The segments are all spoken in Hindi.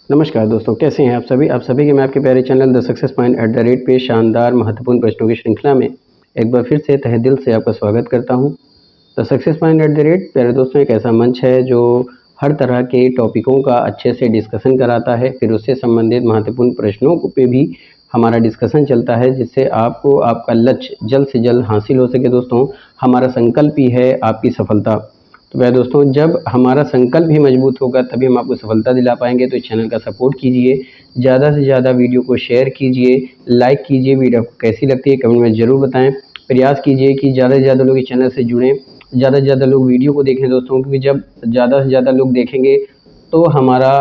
नमस्कार दोस्तों, कैसे हैं आप सभी के मैं आपके प्यारे channel the success point at the rate पे शानदार महत्वपूर्ण प्रश्नों की श्रृंखला में एक बार फिर से तहे दिल से आपका स्वागत करता हूं। The success point at the rate प्यारे दोस्तों एक ऐसा मंच है जो हर तरह के टॉपिकों का अच्छे से डिस्कशन कराता है, फिर उससे संबंधित महत्वपूर्ण प्रश्नों पे भी हमारा डिस्कशन चलता है, जिससे आपको आपका लक्ष्य जल्द से जल्द हासिल हो सके। दोस्तों, हमारा संकल्प ही है आपकी सफलता। तो वह दोस्तों, जब हमारा संकल्प ही मजबूत होगा तभी हम आपको सफलता दिला पाएंगे। तो इस चैनल का सपोर्ट कीजिए, ज़्यादा से ज़्यादा वीडियो को शेयर कीजिए, लाइक कीजिए। वीडियो आपको कैसी लगती है कमेंट में ज़रूर बताएं। प्रयास कीजिए कि ज़्यादा से ज़्यादा लोग इस चैनल से जुड़ें, ज़्यादा से ज़्यादा लोग वीडियो को देखें दोस्तों, क्योंकि जब ज़्यादा से ज़्यादा लोग देखेंगे तो हमारा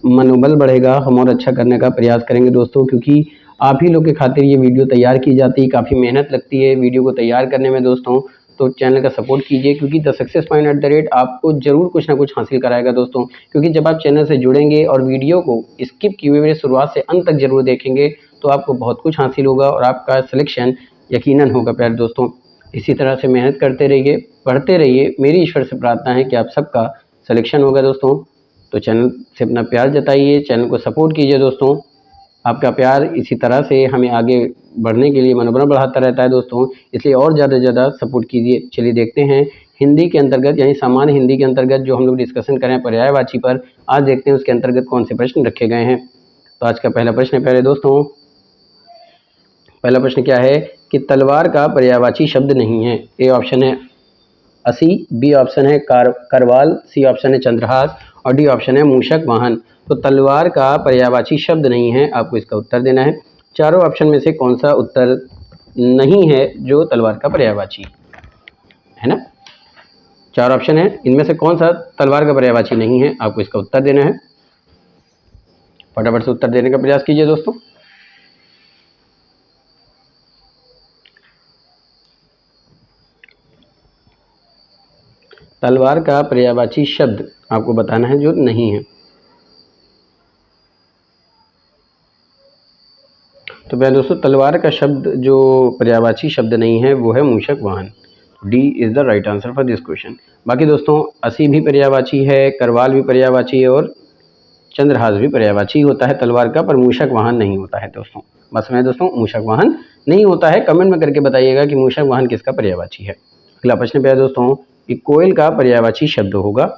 मनोबल बढ़ेगा, हम और अच्छा करने का प्रयास करेंगे दोस्तों। क्योंकि आप ही लोग के खातिर ये वीडियो तैयार की जाती है, काफ़ी मेहनत लगती है वीडियो को तैयार करने में दोस्तों। तो चैनल का सपोर्ट कीजिए, क्योंकि the success point at the rate आपको ज़रूर कुछ ना कुछ हासिल कराएगा दोस्तों। क्योंकि जब आप चैनल से जुड़ेंगे और वीडियो को स्किप किए हुए शुरुआत से अंत तक ज़रूर देखेंगे तो आपको बहुत कुछ हासिल होगा और आपका सिलेक्शन यकीनन होगा प्यारे दोस्तों। इसी तरह से मेहनत करते रहिए, पढ़ते रहिए। मेरी ईश्वर से प्रार्थना है कि आप सबका सिलेक्शन होगा दोस्तों। तो चैनल से अपना प्यार जताइए, चैनल को सपोर्ट कीजिए दोस्तों। आपका प्यार इसी तरह से हमें आगे बढ़ने के लिए मनोबल बढ़ाता रहता है दोस्तों, इसलिए और ज़्यादा से ज़्यादा सपोर्ट कीजिए। चलिए देखते हैं हिंदी के अंतर्गत, यानी सामान्य हिंदी के अंतर्गत जो हम लोग डिस्कशन करें पर्यायवाची पर, आज देखते हैं उसके अंतर्गत कौन से प्रश्न रखे गए हैं। तो आज का पहला प्रश्न है प्यारे दोस्तों, पहला प्रश्न क्या है कि तलवार का पर्यायवाची शब्द नहीं है। ए ऑप्शन है असी, बी ऑप्शन है करवाल, सी ऑप्शन है चंद्रहास और डी ऑप्शन है मूषक वाहन। तो तलवार का पर्यायवाची शब्द नहीं है, आपको इसका उत्तर देना है। चारों ऑप्शन में से कौन सा उत्तर नहीं है जो तलवार का पर्यायवाची है ना। चार ऑप्शन है, इनमें से कौन सा तलवार का पर्यायवाची नहीं है, आपको इसका उत्तर देना है। फटाफट से उत्तर देने का प्रयास कीजिए दोस्तों। तलवार का पर्यायवाची शब्द आपको बताना है जो नहीं है। तो वह दोस्तों, तलवार का शब्द जो पर्यायवाची शब्द नहीं है वो है मूषक वाहन। D is the right answer for this question. बाकी दोस्तों, असी भी पर्यायवाची है, करवाल भी पर्यायवाची है और चंद्रहास भी पर्यायवाची होता है तलवार का, पर मूषक वाहन नहीं होता है दोस्तों। बस में दोस्तों, मूषक वाहन नहीं होता है। कमेंट में करके बताइएगा कि मूषक वाहन किसका पर्यायवाची है। अगला प्रश्न पे है दोस्तों कि कोयल का पर्यायवाची शब्द होगा।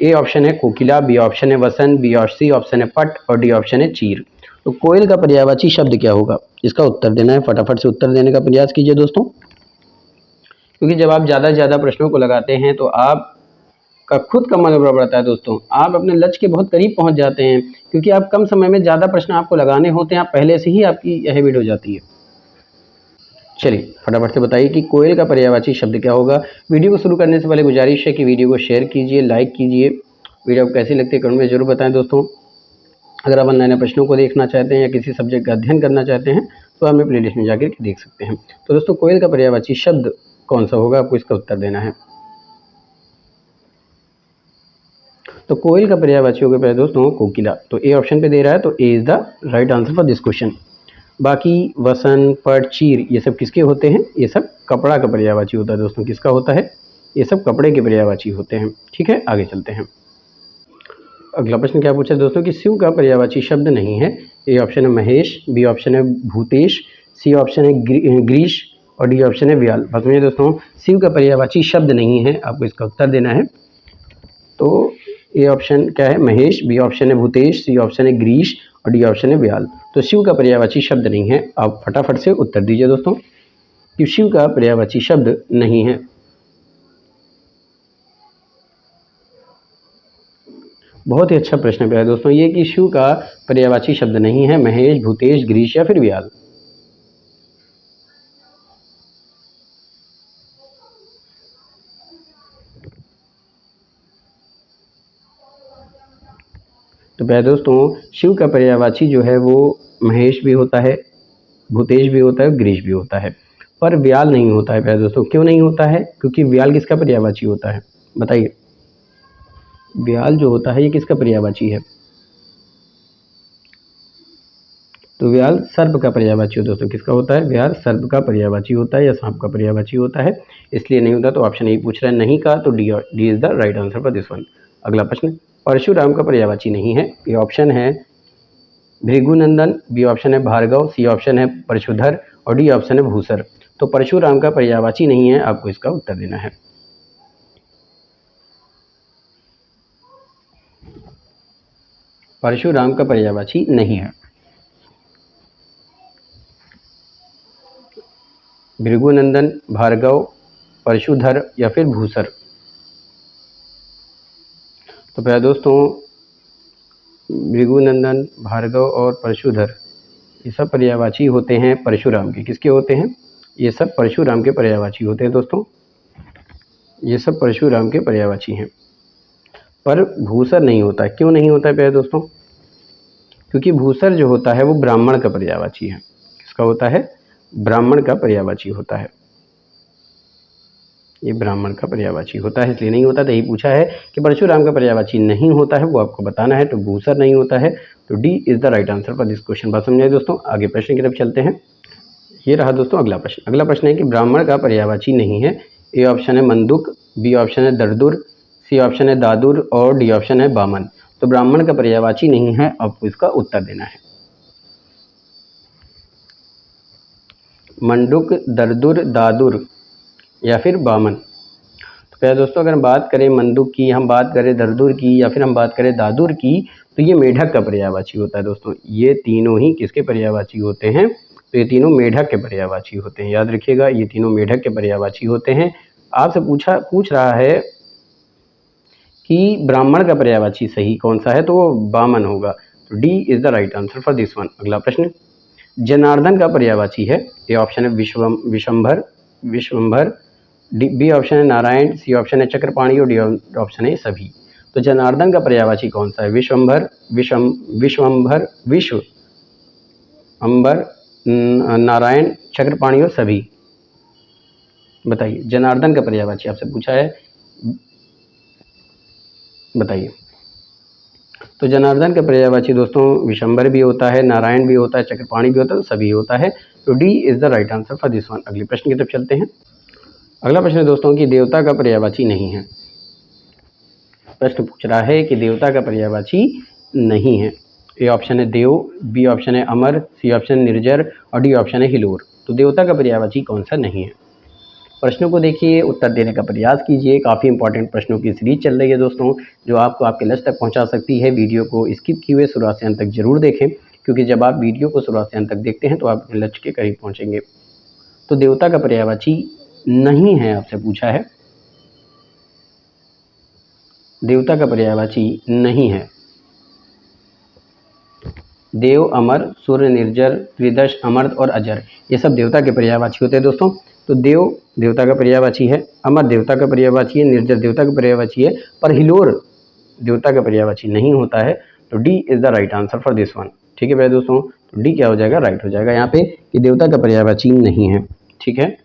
ए ऑप्शन है कोकिला, बी ऑप्शन है वसन, सी ऑप्शन है पट और डी ऑप्शन है चीर। तो कोयल का पर्यायवाची शब्द क्या होगा, इसका उत्तर देना है। फटाफट से उत्तर देने का प्रयास कीजिए दोस्तों, क्योंकि जब आप ज़्यादा से ज़्यादा प्रश्नों को लगाते हैं तो आपका खुद का मनोबल बढ़ता है दोस्तों। आप अपने लक्ष्य के बहुत करीब पहुंच जाते हैं, क्योंकि आप कम समय में ज़्यादा प्रश्न आपको लगाने होते हैं, आप पहले से ही आपकी हैबिट हो जाती है। चलिए फटाफट से बताइए कि कोयल का पर्यायवाची शब्द क्या होगा। वीडियो को शुरू करने से पहले गुजारिश है कि वीडियो को शेयर कीजिए, लाइक कीजिए। वीडियो आपको कैसी लगती है कमेंट में ज़रूर बताएं दोस्तों। अगर आप नए नए प्रश्नों को देखना चाहते हैं या किसी सब्जेक्ट का अध्ययन करना चाहते हैं तो आप मेरे प्लेलिस्ट में जाकर देख सकते हैं। तो दोस्तों, कोयल का पर्यायवाची शब्द कौन सा होगा, आपको इसका उत्तर देना है। तो कोयल का पर्यायवाची होगा पहले दोस्तों कोकिला। तो ए ऑप्शन पे दे रहा है, तो A is the right answer for this question. बाकी वसन, पट, चीर ये सब किसके होते हैं, ये सब कपड़ा का पर्यायवाची होता है दोस्तों। किसका होता है, ये सब कपड़े के पर्यायवाची होते हैं। ठीक है, आगे चलते हैं। अगला प्रश्न क्या पूछा है दोस्तों कि शिव का पर्यायवाची शब्द नहीं है। ए ऑप्शन है महेश, बी ऑप्शन है भूतेश, सी ऑप्शन है ग्रीश और डी ऑप्शन है व्याल। बस में दोस्तों, शिव का पर्यायवाची शब्द नहीं है, आपको इसका उत्तर देना है। तो ए ऑप्शन क्या है महेश, बी ऑप्शन है भूतेश, सी ऑप्शन है ग्रीश और डी ऑप्शन है व्याल। तो शिव का पर्यायवाची शब्द नहीं है। आप फटाफट से उत्तर दीजिए दोस्तों कि शिव का पर्यायवाची शब्द नहीं है। बहुत ही अच्छा प्रश्न है दोस्तों ये कि शिव का पर्यायवाची शब्द नहीं है महेश, भूतेश, ग्रीश या फिर व्याल। तो प्यारे दोस्तों, शिव का पर्यायवाची जो है वो महेश भी होता है, भूतेश भी होता है, ग्रीश भी होता है, पर व्याल नहीं होता है प्यारे दोस्तों। क्यों नहीं होता है, क्योंकि व्याल किसका पर्यायवाची होता है, बताइए। व्याल जो होता है ये किसका पर्यायवाची है, तो व्याल सर्प का पर्यायवाची होता है दोस्तों। किसका होता है, व्याल सर्प का पर्यायवाची होता है या सांप का पर्यायवाची होता है, इसलिए नहीं होता। तो ऑप्शन ए पूछ रहा है नहीं का, तो D is the right answer for this one. अगला प्रश्न परशुराम का पर्यायवाची नहीं है। ए ऑप्शन है भृगुनंदन, बी ऑप्शन है भार्गव, सी ऑप्शन है परशुधर और डी ऑप्शन है भूसर। तो परशुराम का पर्यायवाची नहीं है, आपको इसका उत्तर देना है। परशुराम का पर्यायवाची नहीं है। भृगुनंदन, भार्गव, परशुधर या फिर भूसर। तो प्यारे दोस्तों, भृगुनंदन, भार्गव और परशुधर ये सब पर्यायवाची होते हैं परशुराम के। किसके होते हैं? ये सब परशुराम के पर्यायवाची होते हैं दोस्तों, ये सब परशुराम के पर्यायवाची हैं। पर भूसर नहीं होता है। क्यों नहीं होता है प्यारे दोस्तों? क्योंकि भूसर जो होता है वो ब्राह्मण का पर्यायवाची है। किसका होता है? ब्राह्मण का पर्यायवाची होता है। ये ब्राह्मण का पर्यायवाची होता है, इसलिए नहीं होता। तो यही पूछा है कि परशुराम का पर्यायवाची नहीं होता है, वो आपको बताना है। तो भूसर नहीं होता है, तो D is the right answer for this question. बात समझाइए दोस्तों, आगे प्रश्न की तरफ चलते हैं। ये रहा दोस्तों अगला प्रश्न। अगला प्रश्न है कि ब्राह्मण का पर्यायवाची नहीं है। ए ऑप्शन है मंदुक, बी ऑप्शन है दरदुर, सी ऑप्शन है दादुर और डी ऑप्शन है बामन। तो ब्राह्मण का पर्यायवाची नहीं है, आपको इसका उत्तर देना है। मंडुक, दरदुर, दादुर या फिर बामन। तो प्यारे दोस्तों, अगर हम बात करें मंडुक की, हम बात करें दरदुर की या फिर हम बात करें दादुर की, तो ये मेढक का पर्यायवाची होता है दोस्तों। ये तीनों ही किसके पर्यायवाची होते हैं? तो ये तीनों मेढक के पर्यायवाची होते हैं। याद रखिएगा, ये तीनों मेढक के पर्यायवाची होते हैं। आपसे पूछ रहा है कि ब्राह्मण का पर्यायवाची सही कौन सा है, तो वो बामन होगा। तो D is the right answer for this one. अगला प्रश्न, जनार्दन का पर्यायवाची है। ए ऑप्शन है विश्वम्भर, बी ऑप्शन है नारायण, सी ऑप्शन है चक्रपाणी और डी ऑप्शन है सभी। तो जनार्दन का पर्यायवाची कौन सा है? विश्व अंबर, नारायण, चक्रपाणी और सभी। बताइए, जनार्दन का पर्यायवाची आपसे पूछा है, बताइए। तो जनार्दन का पर्यायवाची दोस्तों विशंबर भी होता है, नारायण भी होता है, चक्रपाणी भी होता है, तो सभी होता है। तो D is the right answer for this one. अगले प्रश्न की तरफ चलते हैं। अगला प्रश्न है दोस्तों कि देवता का पर्यायवाची नहीं है। प्रश्न पूछ रहा है कि देवता का पर्यायवाची नहीं है। ए ऑप्शन है देव, बी ऑप्शन है अमर, सी ऑप्शन निर्जर और डी ऑप्शन है हिलोर। तो देवता का पर्यायवाची कौन सा नहीं है? प्रश्नों को देखिए, उत्तर देने का प्रयास कीजिए। काफ़ी इंपॉर्टेंट प्रश्नों की सीरीज चल रही है दोस्तों, जो आपको आपके लक्ष्य तक पहुंचा सकती है। वीडियो को स्किप किए हुए शुरुआत से अंत तक जरूर देखें, क्योंकि जब आप वीडियो को शुरुआत से अंत तक देखते हैं तो आप अपने लक्ष्य के करीब पहुंचेंगे। तो देवता का पर्यायवाची नहीं है, आपसे पूछा है। देवता का पर्यायवाची नहीं है। देव, अमर, सूर्य, निर्जर, त्रिदश, अमर्त और अजर, ये सब देवता के पर्यायवाची होते हैं दोस्तों। तो देव देवता का पर्यायवाची है, अमर देवता का पर्यायवाची है, निर्जर देवता का पर्यायवाची है, पर हिलोर देवता का पर्यायवाची नहीं होता है। तो D is the right answer for this one. ठीक है भाई दोस्तों, तो डी क्या हो जाएगा? राइट हो जाएगा यहाँ पे कि देवता का पर्यायवाची नहीं है। ठीक है,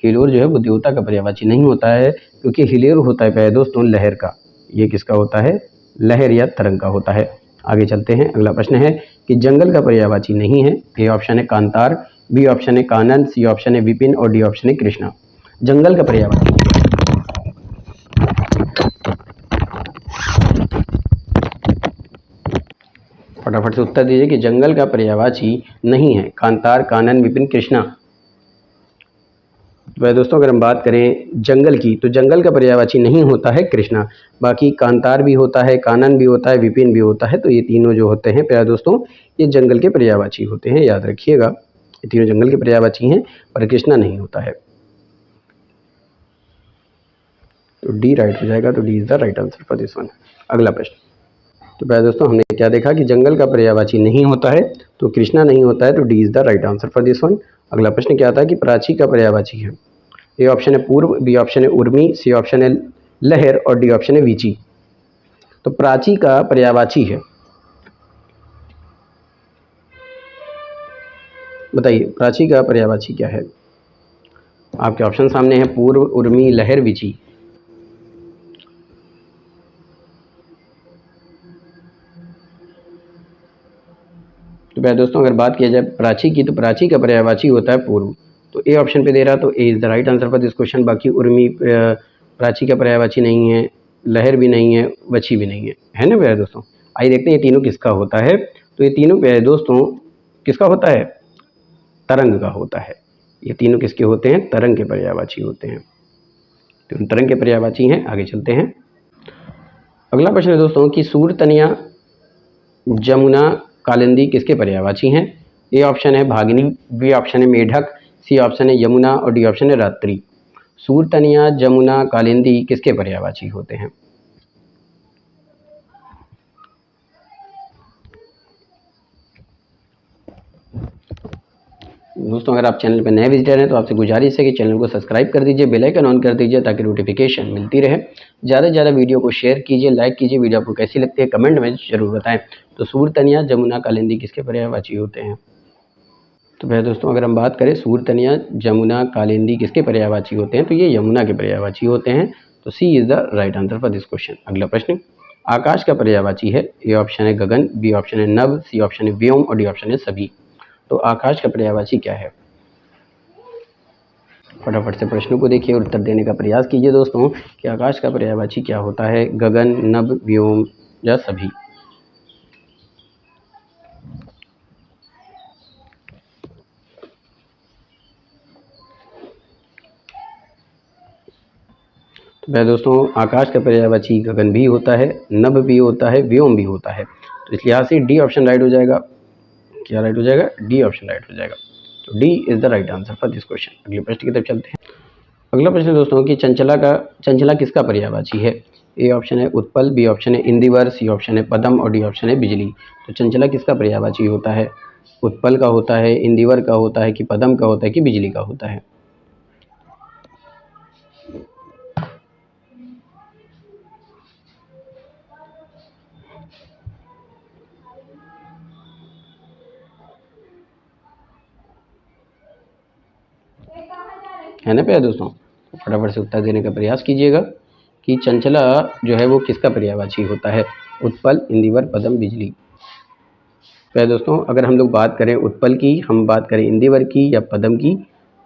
हिलोर जो है वो देवता का पर्यायवाची नहीं होता है, क्योंकि हिलोर होता है भाई दोस्तों लहर का। ये किसका होता है? लहर या तरंग का होता है। आगे चलते हैं। अगला प्रश्न है कि जंगल का पर्यायवाची नहीं है। ए ऑप्शन है कांतार, बी ऑप्शन है कानन, सी ऑप्शन है विपिन और डी ऑप्शन है कृष्णा। जंगल का पर्यायवाची फटाफट से उत्तर दीजिए कि जंगल का पर्यायवाची नहीं है कांतार, कानन, विपिन, कृष्णा। वह दोस्तों, अगर हम बात करें जंगल की, तो जंगल का पर्यायवाची नहीं होता है कृष्णा। बाकी कांतार भी होता है, कानन भी होता है, विपिन भी होता है। तो ये तीनों जो होते हैं प्यारे दोस्तों, ये जंगल के पर्यायवाची होते हैं। याद रखिएगा, ये तीनों जंगल के पर्यायवाची हैं, पर कृष्णा नहीं होता है। तो डी राइट हो जाएगा। तो D is the right answer for this one. अगला प्रश्न, तो प्यारे दोस्तों हमने क्या देखा कि जंगल का पर्यायवाची नहीं होता है, तो कृष्णा नहीं होता है। तो D is the right answer for this one. अगला प्रश्न क्या था कि प्राची का पर्यायवाची है। ए ऑप्शन है पूर्व, बी ऑप्शन है उर्मी, सी ऑप्शन है लहर और डी ऑप्शन है वीची। तो प्राची का पर्यायवाची है, बताइए प्राची का पर्यायवाची क्या है? आपके ऑप्शन सामने है, पूर्व, उर्मी, लहर, वीची। तो भाई दोस्तों, अगर बात किया जाए प्राची की, तो प्राची का पर्यायवाची होता है पूर्व। तो ए ऑप्शन पे दे रहा, तो A is the right answer for this question. बाकी उर्मी प्राची का पर्यायवाची नहीं है, लहर भी नहीं है, वछी भी नहीं है ना प्यारे दोस्तों। आइए देखते हैं ये तीनों किसका होता है। तो ये तीनों प्यारे दोस्तों किसका होता है, तरंग का होता है। ये तीनों किसके होते हैं, तरंग के पर्यायवाची होते हैं। तो तरंग के पर्यायवाची हैं। आगे चलते हैं। अगला प्रश्न है दोस्तों कि सूर्य तनिया, जमुना, कालिंदी किसके पर्यायवाची हैं। ए ऑप्शन है भागिनी, बी ऑप्शन है मेढक, सी ऑप्शन है यमुना और डी ऑप्शन है रात्रि। सूर्य तनिया, जमुना, कालिंदी किसके पर्यायवाची होते हैं। दोस्तों अगर आप चैनल पर नए विजिटर हैं तो आपसे गुजारिश है कि चैनल को सब्सक्राइब कर दीजिए, बेल आइकन ऑन कर दीजिए ताकि नोटिफिकेशन मिलती रहे। ज़्यादा से ज़्यादा वीडियो को शेयर कीजिए, लाइक कीजिए। वीडियो आपको कैसी लगती है कमेंट में ज़रूर बताएं। तो सूर्य तनिया, जमुना, कालिंदी किसके पर्यायवाची होते हैं। तो भैया दोस्तों अगर हम बात करें सूर्य तनिया, जमुना, कालिंदी किसके पर्यायवाची होते हैं, तो ये यमुना के पर्यायवाची होते हैं। तो C is the right answer for this question. अगला प्रश्न, आकाश का पर्यायवाची है। ए ऑप्शन है गगन, बी ऑप्शन है नभ, सी ऑप्शन है व्योम और डी ऑप्शन है सभी। तो आकाश का पर्यायवाची क्या है। फटाफट से प्रश्नों को देखिए और उत्तर देने का प्रयास कीजिए दोस्तों कि आकाश का पर्यायवाची क्या होता है, गगन, नभ, व्योम या सभी। तो भाई दोस्तों आकाश का पर्यायवाची गगन भी होता है, नभ भी होता है, व्योम भी होता है। तो इस लिहाज से डी ऑप्शन राइट हो जाएगा। क्या राइट हो जाएगा, डी ऑप्शन राइट हो जाएगा। तो D is the right answer for this question. अगले प्रश्न की तरफ चलते हैं। अगला प्रश्न दोस्तों कि चंचला किसका पर्यायवाची है। ए ऑप्शन है उत्पल, बी ऑप्शन है इंदिवर, सी ऑप्शन है पदम और डी ऑप्शन है बिजली। तो चंचला किसका पर्यायवाची होता है, उत्पल का होता है, इंदिवर का होता है कि पदम का होता है कि बिजली का होता है। है ना प्यारे दोस्तों, फटाफट से उत्तर देने का प्रयास कीजिएगा कि चंचला जो है वो किसका पर्यायवाची होता है, उत्पल, इंदिवर, पदम, बिजली। प्यारे दोस्तों अगर हम लोग बात करें उत्पल की, हम बात करें इंदिवर की या पदम की,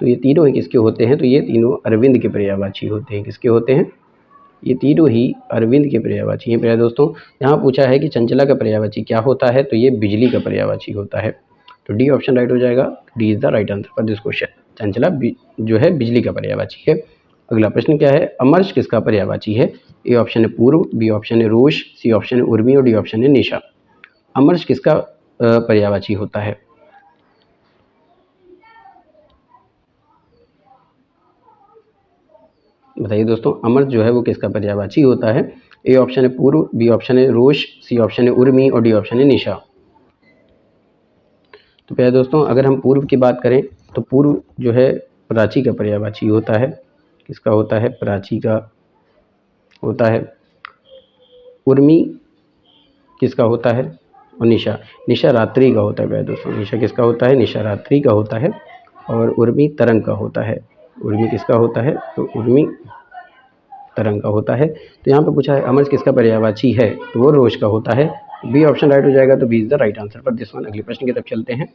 तो ये तीनों ही किसके होते हैं, तो ये तीनों अरविंद के पर्यायवाची होते हैं। किसके होते हैं, ये तीनों ही अरविंद के पर्यायवाची हैं। प्यारे दोस्तों यहाँ पूछा है कि चंचला का पर्यायवाची क्या होता है, तो ये बिजली का पर्यायवाची होता है। तो डी ऑप्शन राइट हो जाएगा। D is the right answer for this question. Chanchala जो है बिजली का पर्यायवाची है। अगला प्रश्न क्या है, अमर्ष किसका पर्यायवाची है। ए ऑप्शन है पूर्व, बी ऑप्शन है रोश, सी ऑप्शन है उर्मी और डी ऑप्शन है निशा। अमर्ष किसका पर्यायवाची होता है। बताइए दोस्तों अमर्ष जो है वो किसका पर्यायवाची होता है। ए ऑप्शन है पूर्व, बी ऑप्शन है रोश, सी ऑप्शन है उर्मी और डी ऑप्शन है निशा। तो प्यारे दोस्तों अगर हम पूर्व की बात करें तो पूर्व जो है प्राची का पर्यायवाची होता है। किसका होता है, प्राची का होता है। उर्मी किसका होता है, और निशा रात्रि का होता है। प्यारे दोस्तों निशा किसका होता है, निशा रात्रि का होता है। और उर्मी तरंग का होता है। उर्मी किसका होता है, तो उर्मी तरंग का होता है। तो यहाँ पे पूछा है अमर्ष किसका पर्यायवाची है, तो वो रोश का होता है। बी ऑप्शन राइट हो जाएगा। तो B is the right answer for this one. अगले प्रश्न की तरफ चलते हैं।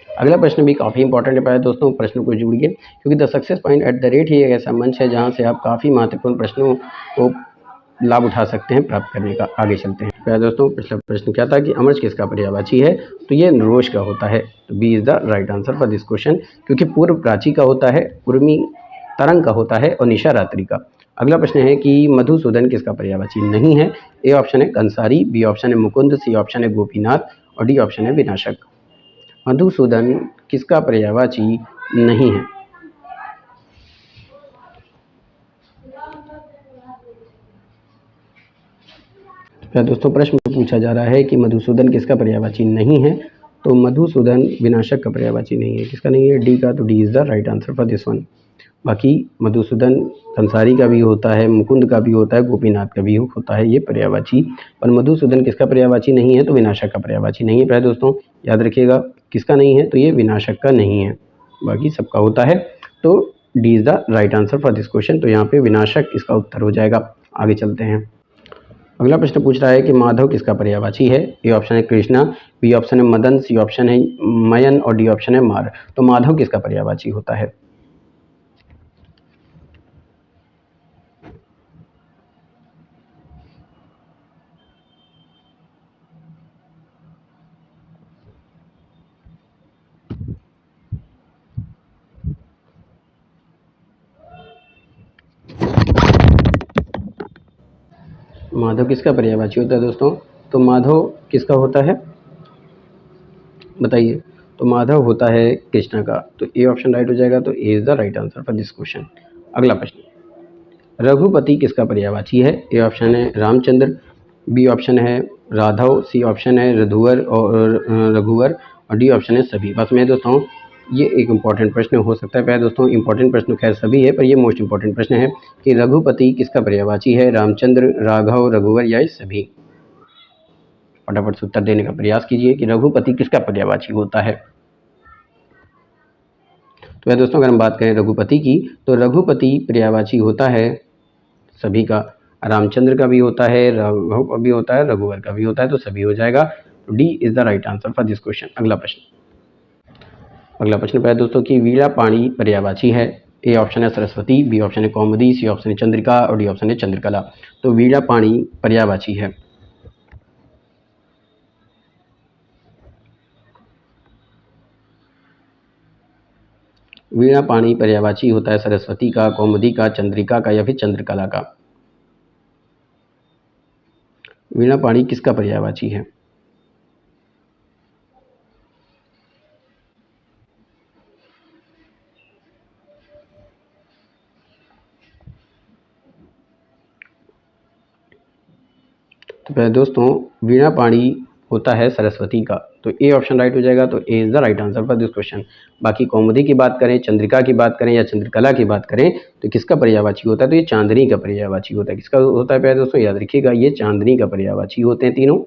अगला प्रश्न भी काफ़ी इंपॉर्टेंट है दोस्तों, प्रश्नों को जुड़िए क्योंकि the success point at the rate ही एक ऐसा मंच है जहां से आप काफ़ी महत्वपूर्ण प्रश्नों को लाभ उठा सकते हैं प्राप्त करने का। आगे चलते हैं। प्यारे दोस्तों पिछला प्रश्न क्या था कि अमर्ष किसका पर्यायवाची है, तो ये रोश का होता है। तो B is the right answer for this question, क्योंकि पूर्व प्राची का होता है, उर्मी तरंग का होता है और निशा रात्रि का। अगला प्रश्न है कि मधुसूदन किसका पर्यायवाची नहीं है। ए ऑप्शन है कंसारी, बी ऑप्शन है मुकुंद, सी ऑप्शन है गोपीनाथ और डी ऑप्शन है विनाशक। मधुसूदन किसका पर्यायवाची नहीं है। क्या दोस्तों प्रश्न पूछा जा रहा है कि मधुसूदन किसका पर्यायवाची नहीं है, तो मधुसूदन विनाशक का पर्यायवाची नहीं है। किसका नहीं है, डी का। तो D is the right answer for this one. बाकी मधुसूदन कंसारी का भी होता है, मुकुंद का भी होता है, गोपीनाथ का भी होता है ये पर्यायवाची। पर मधुसूदन किसका पर्यायवाची नहीं है, तो विनाशक का पर्यायवाची नहीं है। प्यारे दोस्तों याद रखिएगा किसका नहीं है, तो ये विनाशक का नहीं है, बाकी सबका होता है। तो D is the right answer for this question. तो यहाँ पे विनाशक इसका उत्तर हो जाएगा। आगे चलते हैं। अगला प्रश्न पूछ रहा है कि माधव किसका पर्यायवाची है। ए ऑप्शन है कृष्णा, बी ऑप्शन है मदन, सी ऑप्शन है मयन और डी ऑप्शन है मार। तो माधव किसका पर्यायवाची होता है। माधव किसका पर्यायवाची होता है दोस्तों? तो माधव किसका होता है बताइए? तो माधव होता है कृष्णा का। तो ए ऑप्शन राइट हो जाएगा। तो A is the right answer for this question. अगला प्रश्न, रघुपति किसका पर्यायवाची है? ए ऑप्शन है रामचंद्र, बी ऑप्शन है राघव, सी ऑप्शन है रघुवर और डी ऑप्शन है सभी। बस मैं दोस्तों ये एक इम्पॉर्टेंट प्रश्न हो सकता है। पहले दोस्तों इम्पॉर्टेंट प्रश्न खैर सभी है, पर ये मोस्ट इम्पॉर्टेंट प्रश्न है कि रघुपति किसका पर्यायवाची है? रामचंद्र, राघव, रघुवर या सभी? फटाफट से उत्तर देने का प्रयास कीजिए कि रघुपति किसका पर्यायवाची होता है। तो वह दोस्तों अगर हम बात करें रघुपति की, तो रघुपति पर्यायवाची होता है सभी का। रामचंद्र का भी होता है, राघव का भी होता है, रघुवर का भी होता है, तो सभी हो जाएगा। तो D is the right answer for this question. अगला प्रश्न पहले दोस्तों की वीणा पाणी पर्यायवाची है। ए ऑप्शन है सरस्वती, बी ऑप्शन है कौमुदी, सी ऑप्शन है चंद्रिका और डी ऑप्शन है चंद्रकला। तो वीणा पाणी पर्यायवाची है। वीणा पाणी पर्यायवाची होता है सरस्वती का, कौमुदी का, चंद्रिका का या फिर चंद्रकला का। वीणा पाणी किसका पर्यायवाची है? तो पहले दोस्तों वीणा पाणी होता है सरस्वती का। तो ए ऑप्शन राइट हो जाएगा। तो A is the right answer for this question. बाकी कौमुदी की बात करें, चंद्रिका की बात करें या चंद्रकला की बात करें, तो किसका पर्यायवाची होता है? तो ये चांदनी का पर्यायवाची होता है। किसका होता है पहले दोस्तों याद रखिएगा, ये चांदनी का पर्यायवाची होते हैं तीनों,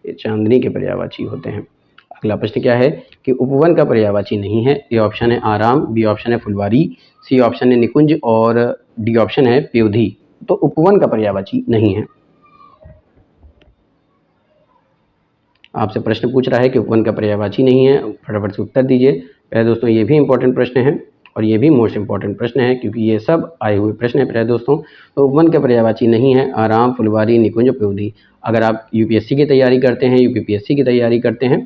ये चांदनी के पर्यायवाची होते हैं। अगला प्रश्न क्या है कि उपवन का पर्यायवाची नहीं है। ए ऑप्शन है आराम, बी ऑप्शन है फुलवारी, सी ऑप्शन है निकुंज और डी ऑप्शन है प्योधी। तो उपवन का पर्यायवाची नहीं है। आपसे प्रश्न पूछ रहा है कि उपवन का पर्यायवाची नहीं है, फटाफट से उत्तर दीजिए। पहले दोस्तों ये भी इंपॉर्टेंट प्रश्न है और ये भी मोस्ट इंपॉर्टेंट प्रश्न है, क्योंकि ये सब आए हुए प्रश्न है पहले दोस्तों। तो उपवन का पर्यायवाची नहीं है आराम, फुलवारी, निकुंज, प्योधी। अगर आप यूपीएससी की तैयारी करते हैं, यूपीपीएससी की तैयारी करते हैं,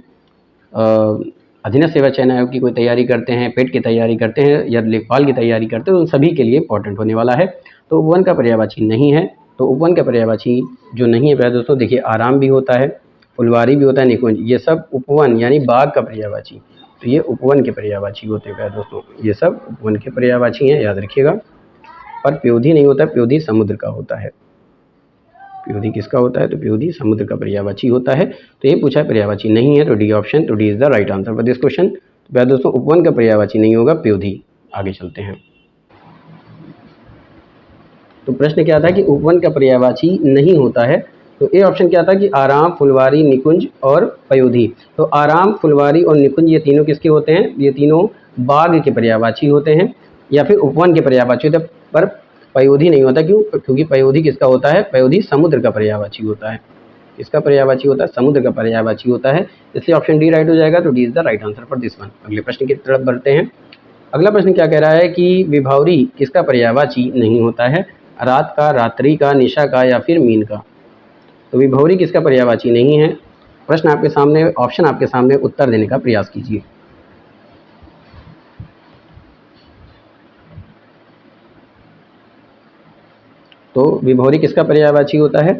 अधीनस्थ सेवा चयन आयोग की कोई तैयारी करते हैं, पेट की तैयारी करते हैं या लेखपाल की तैयारी करते हैं, तो उन सभी के लिए इंपॉर्टेंट होने वाला है। तो उपवन का पर्यायवाची नहीं है। तो उपवन का पर्यायवाची जो नहीं है पहले दोस्तों देखिए, आराम भी होता है, फुलवारी भी होता है, निकुंज, ये सब उपवन यानी बाघ का पर्यायवाची, तो ये उपवन के पर्यायवाची होते हैं पहले दोस्तों। ये सब उपवन के पर्यायवाची हैं, याद रखिएगा। पर प्योधी नहीं होता, प्योधी समुद्र का होता है। प्योधी किसका होता है? तो प्योधी समुद्र का पर्यायवाची होता है। तो ये पूछा पर्यायवाची नहीं है, तो डी ऑप्शन, तो D is the right answer for this question. तो पहले दोस्तों उपवन का पर्यायवाची नहीं होगा, प्योधी। आगे चलते हैं। तो प्रश्न क्या था कि उपवन का पर्यायवाची नहीं होता है। तो ए ऑप्शन क्या था कि आराम, फुलवारी, निकुंज और पयोधी। तो आराम, फुलवारी और निकुंज ये तीनों किसके होते हैं? ये तीनों बाघ के पर्यायवाची होते हैं या फिर उपवन के पर्यायवाची होते हैं। पर पयोधी नहीं होता, क्यों? क्योंकि पयोधी किसका होता है? पयोधी समुद्र का पर्यायवाची होता है। इसका पर्यायवाची होता है? समुद्र का पर्यायवाची होता है। इसलिए ऑप्शन डी राइट हो जाएगा। तो D is the right answer for this one. अगले प्रश्न की तरफ बढ़ते हैं। अगला प्रश्न क्या कह रहा है कि विभावरी किसका पर्यायवाची नहीं होता है? रात का, रात्रि का, निशा का या फिर मीन का। तो विभौरी किसका पर्यायवाची नहीं है? प्रश्न आपके सामने, ऑप्शन आपके सामने, उत्तर देने का प्रयास कीजिए। तो विभौरी किसका पर्यायवाची होता है?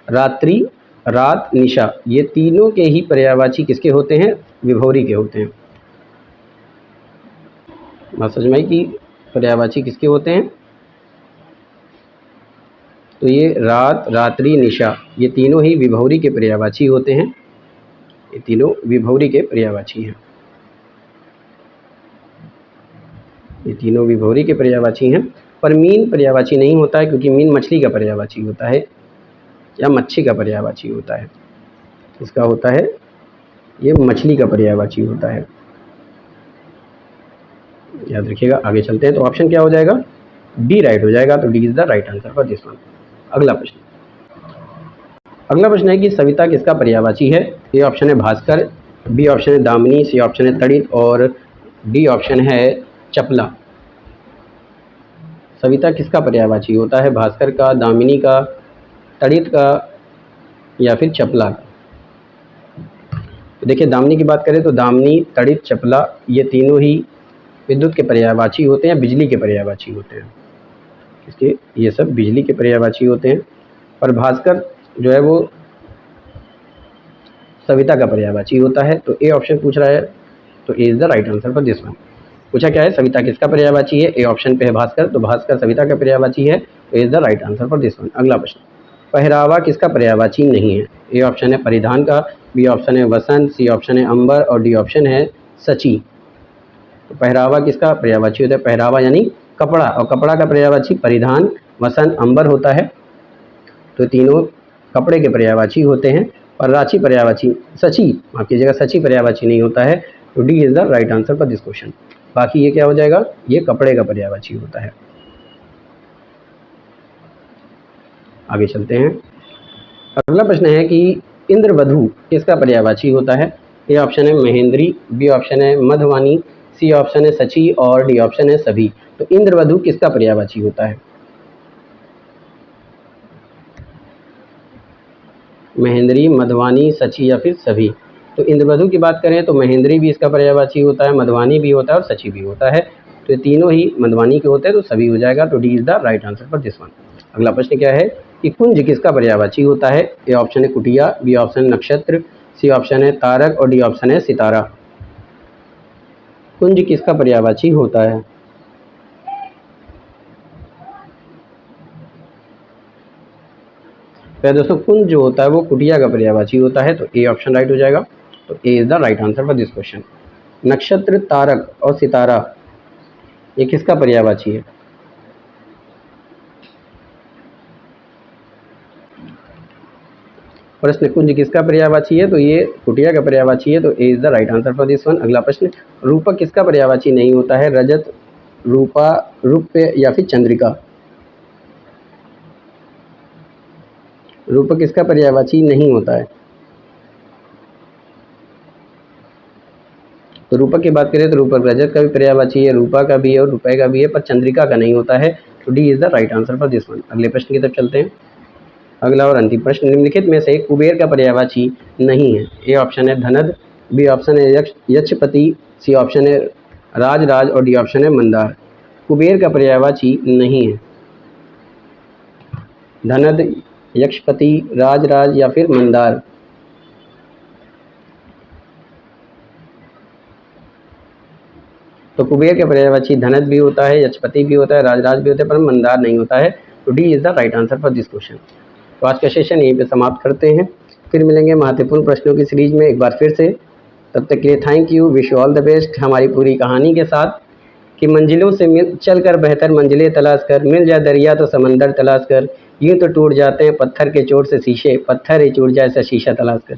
रात्रि, रात, निशा, ये तीनों के ही पर्यायवाची किसके होते हैं? विभौरी के होते हैं। बात समझ में आई कि पर्यायवाची किसके होते हैं? तो ये रात, रात्रि, निशा, ये तीनों ही विभौरी के पर्यायवाची होते हैं। ये तीनों विभौरी के पर्यायवाची हैं। ये तीनों विभौरी के पर्यायवाची हैं। पर मीन पर्यायवाची नहीं होता है, क्योंकि मीन मछली का पर्यायवाची होता है या मच्छी का पर्यायवाची होता है। इसका होता है, ये मछली का पर्यायवाची होता है, याद रखिएगा। आगे चलते हैं। तो ऑप्शन क्या हो जाएगा? डी राइट हो जाएगा। तो D is the right answer for this one. अगला प्रश्न है कि सविता किसका पर्यायवाची है? ए ऑप्शन है भास्कर, बी ऑप्शन है दामिनी, सी ऑप्शन है तड़ित और डी ऑप्शन है चपला। सविता किसका पर्यायवाची होता है? भास्कर का, दामिनी का, तड़ित का या फिर चपला का। तो देखिए, दामिनी की बात करें तो दामिनी, तड़ित, चपला, ये तीनों ही विद्युत के पर्यायवाची होते हैं, बिजली के पर्यायवाची होते हैं। इसके ये सब बिजली के पर्यायवाची होते हैं। और भास्कर जो है वो सविता का पर्यायवाची होता है। तो ए ऑप्शन पूछ रहा है, तो A is the right answer for this one. पूछा क्या है, सविता किसका पर्यायवाची है? ए ऑप्शन पे है भास्कर, तो भास्कर सविता का पर्यायवाची है, तो is the right answer for this one. अगला प्रश्न, पहरावा किसका पर्यायवाची नहीं है? ए ऑप्शन है परिधान का, बी ऑप्शन है वसंत, सी ऑप्शन है अंबर और डी ऑप्शन है सची। तो पहरावा किसका पर्यायवाची होता है? पहरावा यानी कपड़ा, और कपड़ा का पर्यायवाची परिधान, वसंत, अंबर होता है। तो तीनों कपड़े के पर्यायवाची होते हैं। और रांची पर्यायवाची, सची माफ कीजिएगा, सची पर्यायवाची नहीं होता है। तो D is the right answer for this question. बाकी ये क्या हो जाएगा, ये कपड़े का पर्यायवाची होता है। आगे चलते हैं। अगला प्रश्न है कि इंद्रवधु किसका पर्यायवाची होता है? ए ऑप्शन है महेंद्री, बी ऑप्शन है मधवानी, सी ऑप्शन है सची और डी ऑप्शन है सभी। तो इंद्रवधु किसका पर्यायवाची होता है? महेंद्री, मधवानी, सची या फिर सभी। तो इंद्रवधु की बात करें तो महेंद्री भी इसका पर्यायवाची होता है, मधवानी भी होता है और सची भी होता है। तो ये तीनों ही मधवानी के होते हैं, तो सभी हो जाएगा। तो D is the right answer for this one. अगला प्रश्न क्या है कि कुंज किसका पर्यायवाची होता है? ए ऑप्शन है कुटिया, बी ऑप्शन है नक्षत्र, सी ऑप्शन है तारक और डी ऑप्शन है सितारा। कुंज किसका पर्यायवाची होता है? तो दोस्तों कुंज जो होता है वो कुटिया का पर्यायवाची होता है। तो ए ऑप्शन राइट हो जाएगा। तो A is the right answer for this question. नक्षत्र, तारक और सितारा ये किसका पर्यायवाची है? प्रश्न कुंज किसका पर्यायवाची है? तो ये कुटिया का पर्यायवाची है। तो A is the right answer for this one. अगला प्रश्न, रूपक किसका पर्यायवाची नहीं होता है? रजत, रूपा, रूप्य या फिर चंद्रिका। रूपक किसका पर्यायवाची नहीं होता है? तो रूपक की बात करें तो रूपक रजत का भी पर्यायवाची है, रूपा का भी है और रुपए का भी है, पर चंद्रिका का नहीं होता है। तो D is the right answer for this one. अगले प्रश्न की तरफ चलते हैं। अगला और अंतिम प्रश्न, निम्नलिखित में से कुबेर का पर्यायवाची नहीं है। ए ऑप्शन है धनद, बी ऑप्शन है यक्षपति, सी ऑप्शन है राजराज और डी ऑप्शन है मंदार। कुबेर का पर्यायवाची नहीं है। धनद, यक्षपति, राजराज या फिर मंदार। तो कुबेर के पर्यायवाची धनद भी होता है, यक्षपति भी होता है, राजराज भी होता है, पर मंदार नहीं होता है। तो D is the right answer for this question. तो आज का सेशन यहीं पे समाप्त करते हैं, फिर मिलेंगे महत्वपूर्ण प्रश्नों की सीरीज में एक बार फिर से। तब तक के लिए thank you, wish you all the best. हमारी पूरी कहानी के साथ कि मंजिलों से चल कर बेहतर मंजिलें तलाश कर, मिल जाए दरिया तो समंदर तलाश कर, यूँ तो टूट जाते हैं पत्थर के चोट से शीशे, पत्थर ही टूट जाए ऐसा शीशा तलाश कर।